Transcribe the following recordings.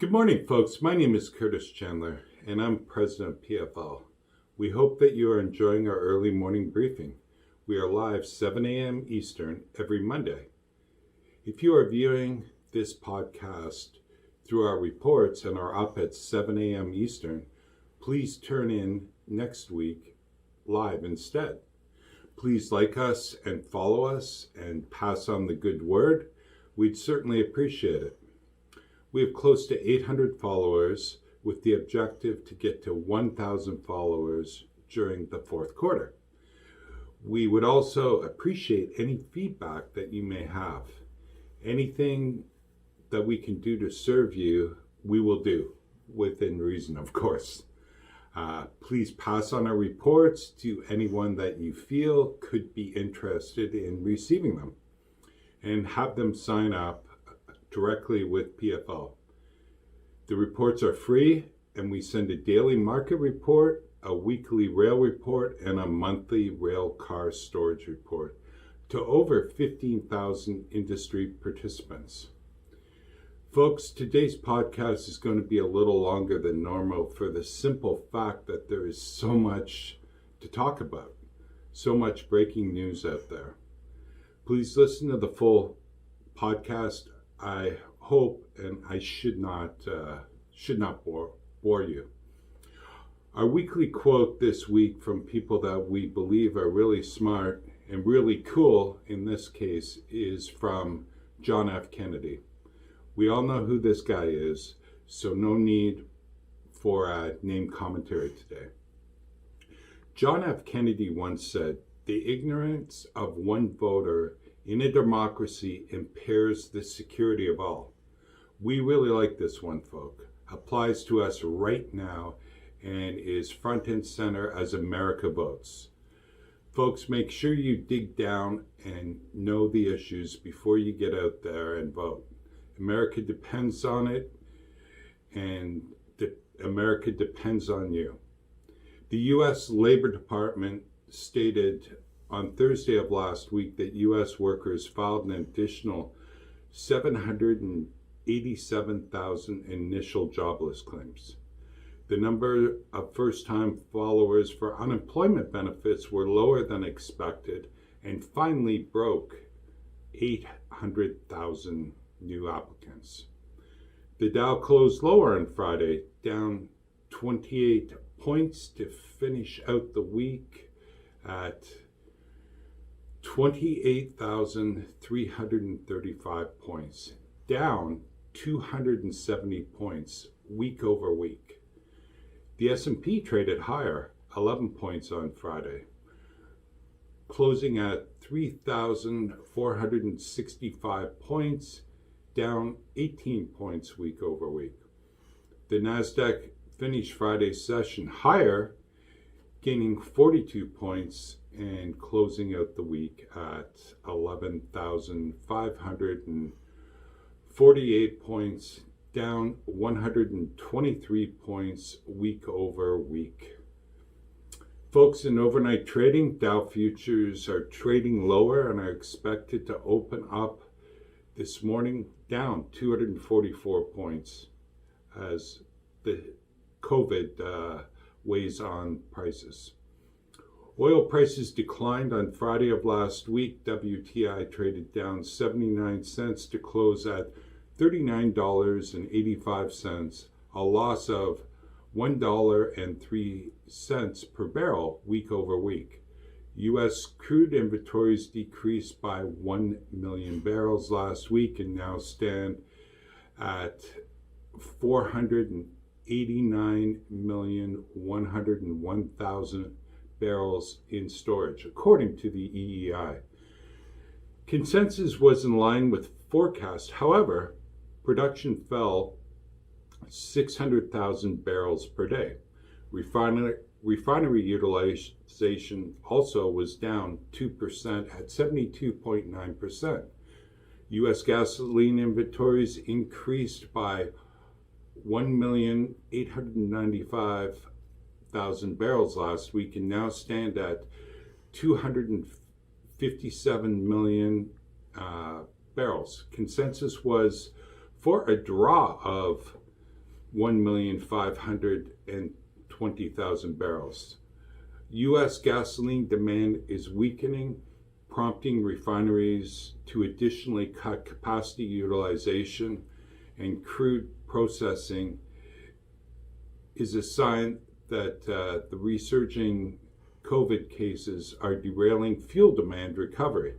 Good morning, folks. My name is Curtis Chandler, and I'm president of PFL. We hope that you are enjoying our early morning briefing. We are live 7 a.m. Eastern every Monday. If you are viewing this podcast through our reports and are up at 7 a.m. Eastern, please turn in next week live instead. Please like us and follow us and pass on the good word. We'd certainly appreciate it. We have close to 800 followers with the objective to get to 1,000 followers during the fourth quarter. We would also appreciate any feedback that you may have. Anything that we can do to serve you, we will do, within reason, of course. Please pass on our reports to anyone that you feel could be interested in receiving them, and have them sign up directly with PFL. The reports are free, and we send a daily market report, a weekly rail report, and a monthly rail car storage report to over 15,000 industry participants. Folks, today's podcast is going to be a little longer than normal for the simple fact that there is so much to talk about, so much breaking news out there. Please listen to the full podcast. I hope, and I should not bore you. Our weekly quote this week from people that we believe are really smart and really cool, in this case, is from John F. Kennedy. We all know who this guy is, so no need for a name commentary today. John F. Kennedy once said, "The ignorance of one voter in a democracy impairs the security of all." We really like this one, folk. Applies to us right now and is front and center as America votes. Folks, make sure you dig down and know the issues before you get out there and vote. America depends on it, and America depends on you. The U.S. Labor Department stated on Thursday of last week that U.S. workers filed an additional 787,000 initial jobless claims. The number of first-time followers for unemployment benefits were lower than expected and finally broke 800,000 new applicants. The Dow closed lower on Friday, down 28 points to finish out the week at 28,335 points, down 270 points week over week. The S&P traded higher, 11 points on Friday, closing at 3,465 points, down 18 points week over week. The Nasdaq finished Friday's session higher, gaining 42 points and closing out the week at 11,548 points, down 123 points week over week. Folks, in overnight trading, Dow futures are trading lower and are expected to open up this morning down 244 points as the COVID weighs on prices. Oil prices declined on Friday of last week. WTI traded down 79 cents to close at $39.85, a loss of $1.03 per barrel week over week. U.S. crude inventories decreased by 1 million barrels last week and now stand at 489,101,000 barrels in storage, according to the EEI. Consensus was in line with forecast. However, production fell 600,000 barrels per day. Refinery utilization also was down 2% at 72.9%. U.S. gasoline inventories increased by 1,895,000 barrels last week and now stand at 257 million barrels. Consensus was for a draw of 1,520,000 barrels. U.S. gasoline demand is weakening, prompting refineries to additionally cut capacity utilization, and crude processing is a sign that the resurging COVID cases are derailing fuel demand recovery.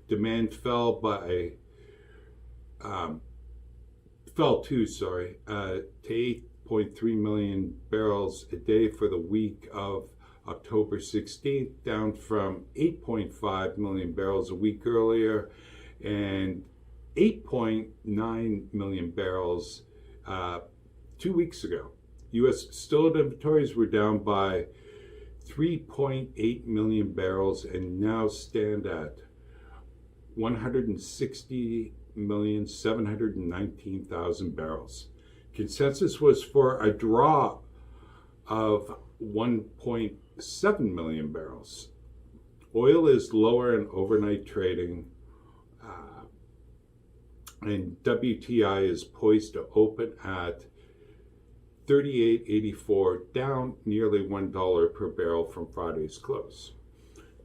Demand fell to 8.3 million barrels a day for the week of October 16th, down from 8.5 million barrels a week earlier and 8.9 million barrels 2 weeks ago. U.S. distillate inventories were down by 3.8 million barrels and now stand at 160,719,000 barrels. Consensus was for a draw of 1.7 million barrels. Oil is lower in overnight trading, and WTI is poised to open at $38.84, down nearly $1 per barrel from Friday's close.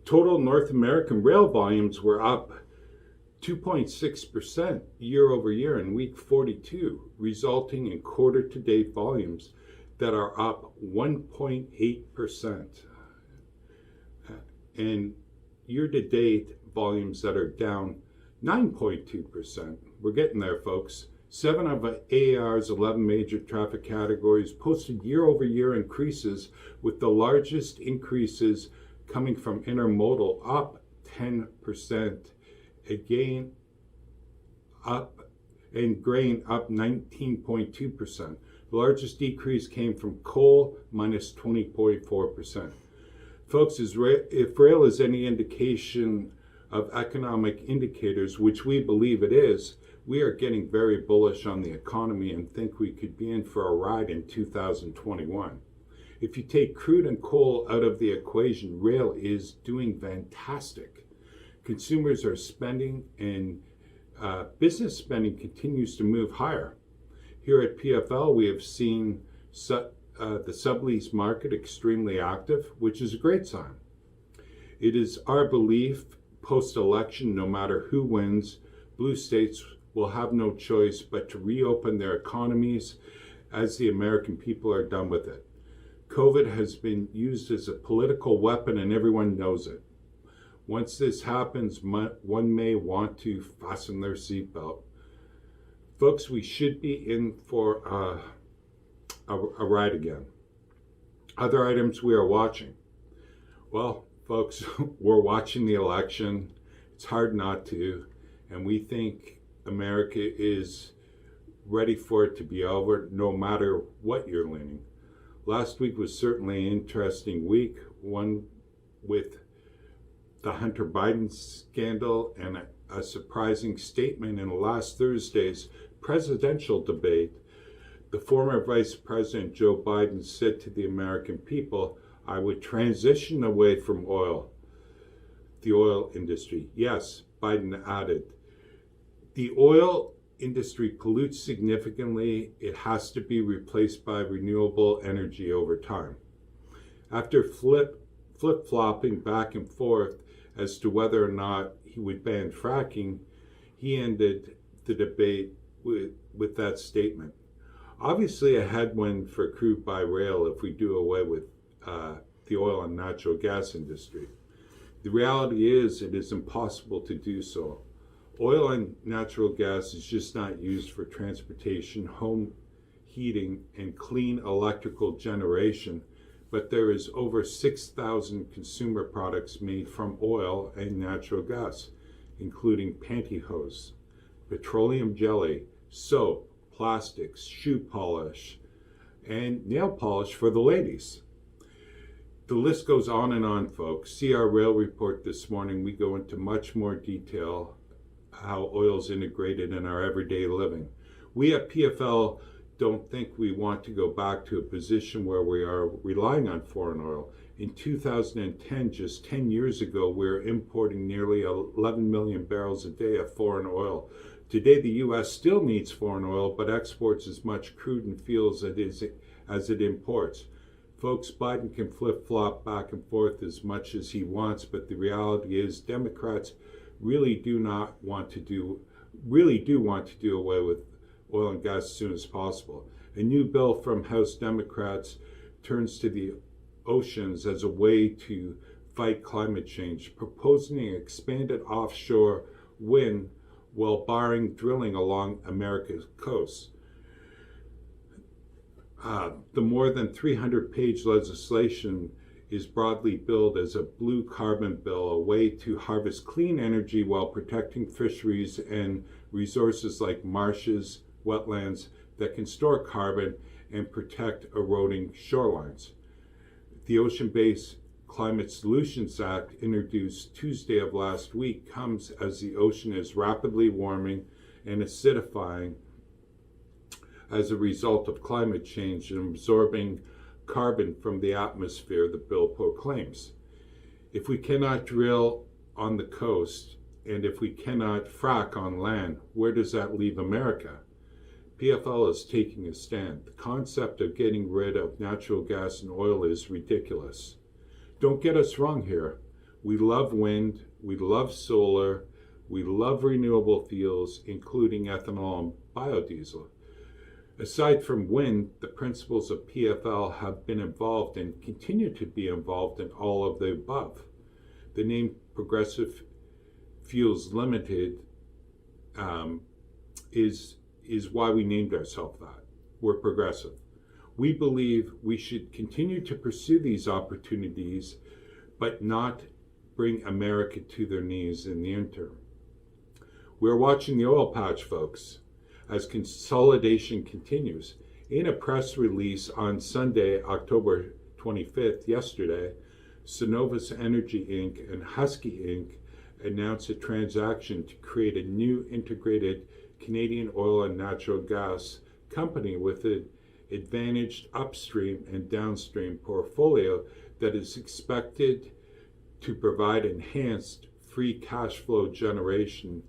Total North American rail volumes were up 2.6% year over year in week 42, resulting in quarter-to-date volumes that are up 1.8%, and year-to-date volumes that are down 9.2%. We're getting there, folks. 7 of AAR's 11 major traffic categories posted year-over-year increases, with the largest increases coming from intermodal, up 10%, again up, and grain up 19.2%. The largest decrease came from coal, minus 20.4%. Folks, if rail is any indication of economic indicators, which we believe it is, we are getting very bullish on the economy and think we could be in for a ride in 2021. If you take crude and coal out of the equation, rail is doing fantastic. Consumers are spending, and business spending continues to move higher. Here at PFL, we have seen the sublease market extremely active, which is a great sign. It is our belief, post-election, no matter who wins, blue states will have no choice but to reopen their economies as the American people are done with it. COVID has been used as a political weapon, and everyone knows it. Once this happens, one may want to fasten their seatbelt. Folks, we should be in for a ride again. Other items we are watching. Well, folks, we're watching the election. It's hard not to, and we think America is ready for it to be over, no matter what you're leaning. Last week was certainly an interesting week, one with the Hunter Biden scandal and a surprising statement in last Thursday's presidential debate. The former Vice President Joe Biden said to the American people, "I would transition away from the oil industry." Yes, Biden added, "The oil industry pollutes significantly. It has to be replaced by renewable energy over time." After flip-flopping back and forth as to whether or not he would ban fracking, he ended the debate with that statement. Obviously a headwind for crude by rail if we do away with the oil and natural gas industry. The reality is it is impossible to do so. Oil and natural gas is just not used for transportation, home heating, and clean electrical generation, but there is over 6,000 consumer products made from oil and natural gas, including pantyhose, petroleum jelly, soap, plastics, shoe polish, and nail polish for the ladies. The list goes on and on, folks. See our rail report this morning. We go into much more detail how oil is integrated in our everyday living. We at PFL don't think we want to go back to a position where we are relying on foreign oil. In 2010, just 10 years ago, we were importing nearly 11 million barrels a day of foreign oil Today, the U.S. still needs foreign oil, but exports as much crude and fuels as it imports. Folks, Biden can flip-flop back and forth as much as he wants, but the reality is Democrats really do want to do away with oil and gas as soon as possible. A new bill from House Democrats turns to the oceans as a way to fight climate change, proposing an expanded offshore wind while barring drilling along America's coast. The more than 300-page legislation is broadly billed as a blue carbon bill, a way to harvest clean energy while protecting fisheries and resources like marshes, wetlands that can store carbon and protect eroding shorelines. The Ocean-Based Climate Solutions Act, introduced Tuesday of last week, comes as the ocean is rapidly warming and acidifying as a result of climate change and absorbing carbon from the atmosphere, the bill proclaims. If we cannot drill on the coast and if we cannot frack on land, where does that leave America? PFL is taking a stand. The concept of getting rid of natural gas and oil is ridiculous. Don't get us wrong here. We love wind, we love solar, we love renewable fuels, including ethanol and biodiesel. Aside from wind, the principals of PFL have been involved and continue to be involved in all of the above. The name Progressive Fuels Limited is why we named ourselves that. We're progressive. We believe we should continue to pursue these opportunities, but not bring America to their knees in the interim. We're watching the oil patch, folks, as consolidation continues. In a press release on Sunday, October 25th, yesterday, Cenovus Energy Inc. and Husky Inc. announced a transaction to create a new integrated Canadian oil and natural gas company with an advantaged upstream and downstream portfolio that is expected to provide enhanced free cash flow generation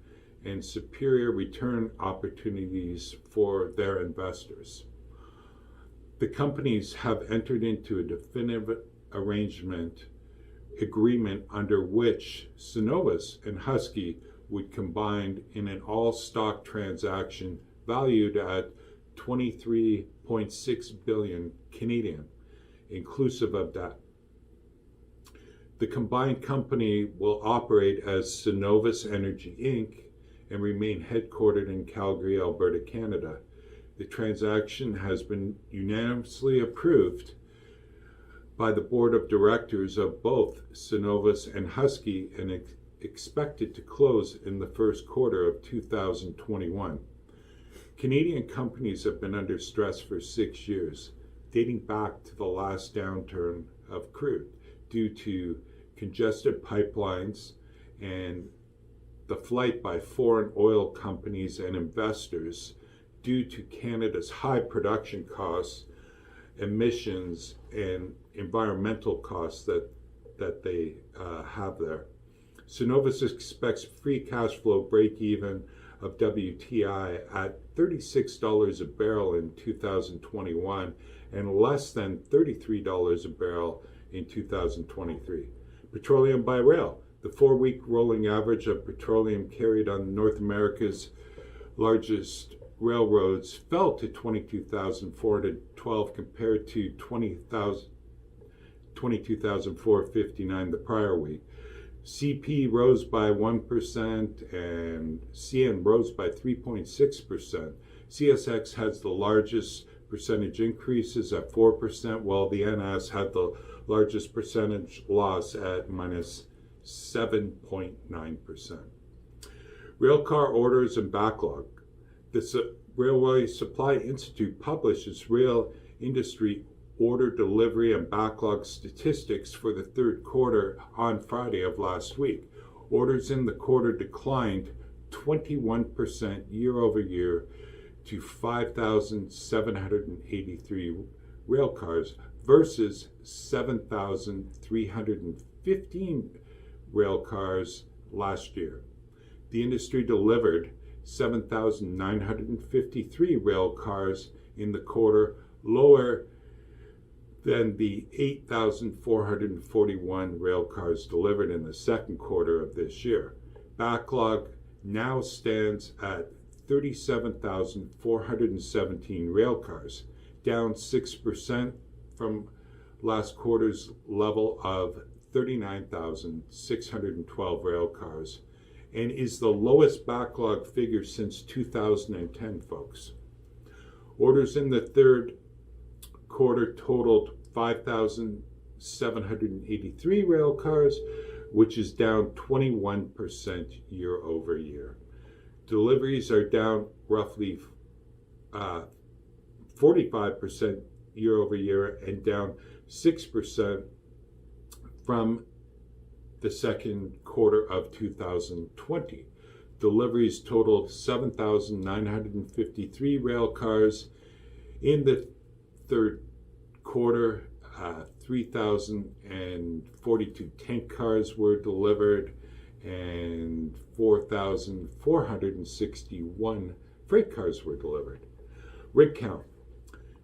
and superior return opportunities for their investors. The companies have entered into a definitive agreement under which Cenovus and Husky would combine in an all-stock transaction valued at 23.6 billion Canadian, inclusive of debt. The combined company will operate as Cenovus Energy Inc. and remain headquartered in Calgary, Alberta, Canada. The transaction has been unanimously approved by the board of directors of both Cenovus and Husky and expected to close in the first quarter of 2021. Canadian companies have been under stress for 6 years, dating back to the last downturn of crude, due to congested pipelines and the flight by foreign oil companies and investors due to Canada's high production costs, emissions, and environmental costs that they have there. Cenovus expects free cash flow break-even of WTI at $36 a barrel in 2021 and less than $33 a barrel in 2023. Petroleum by rail. The 4-week rolling average of petroleum carried on North America's largest railroads fell to 22,412 compared to 22,459 the prior week. CP rose by 1% and CN rose by 3.6%. CSX has the largest percentage increases at 4%, while the NS had the largest percentage loss at minus 7.9%. Railcar orders and backlog. The Railway Supply Institute published its rail industry order delivery and backlog statistics for the third quarter on Friday of last week. Orders in the quarter declined 21% year over year to 5,783 railcars versus 7,315 railcars last year. The industry delivered 7,953 rail cars in the quarter, lower than the 8,441 rail cars delivered in the second quarter of this year. Backlog now stands at 37,417 rail cars, down 6% from last quarter's level of 39,612 rail cars, and is the lowest backlog figure since 2010, folks. Orders in the third quarter totaled 5,783 rail cars, which is down 21% year over year. Deliveries are down roughly 45% year over year and down 6% from the second quarter of 2020. Deliveries totaled 7,953 rail cars in the third quarter. 3,042 tank cars were delivered and 4,461 freight cars were delivered. Rig count.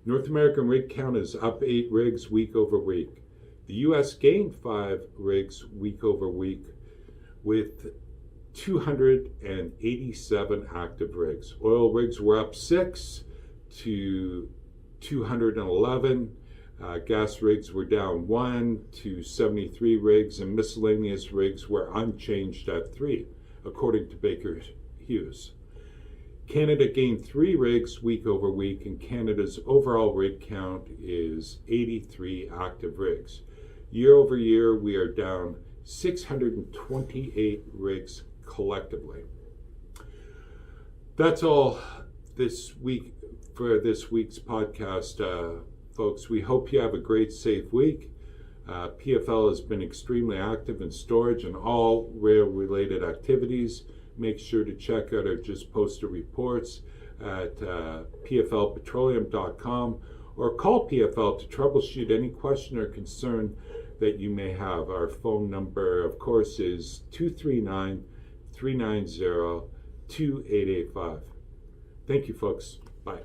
North American rig count is up 8 rigs week over week. The U.S. gained 5 rigs week over week with 287 active rigs. Oil rigs were up 6 to 211. Gas rigs were down 1 to 73 rigs, and miscellaneous rigs were unchanged at 3, according to Baker Hughes. Canada gained 3 rigs week over week, and Canada's overall rig count is 83 active rigs. Year over year, we are down 628 rigs collectively. That's all this week for this week's podcast, folks. We hope you have a great, safe week. PFL has been extremely active in storage and all rail-related activities. Make sure to check out our just posted reports at pflpetroleum.com or call PFL to troubleshoot any question or concern that you may have. Our phone number, of course, is 239-390-2885. Thank you, folks. Bye.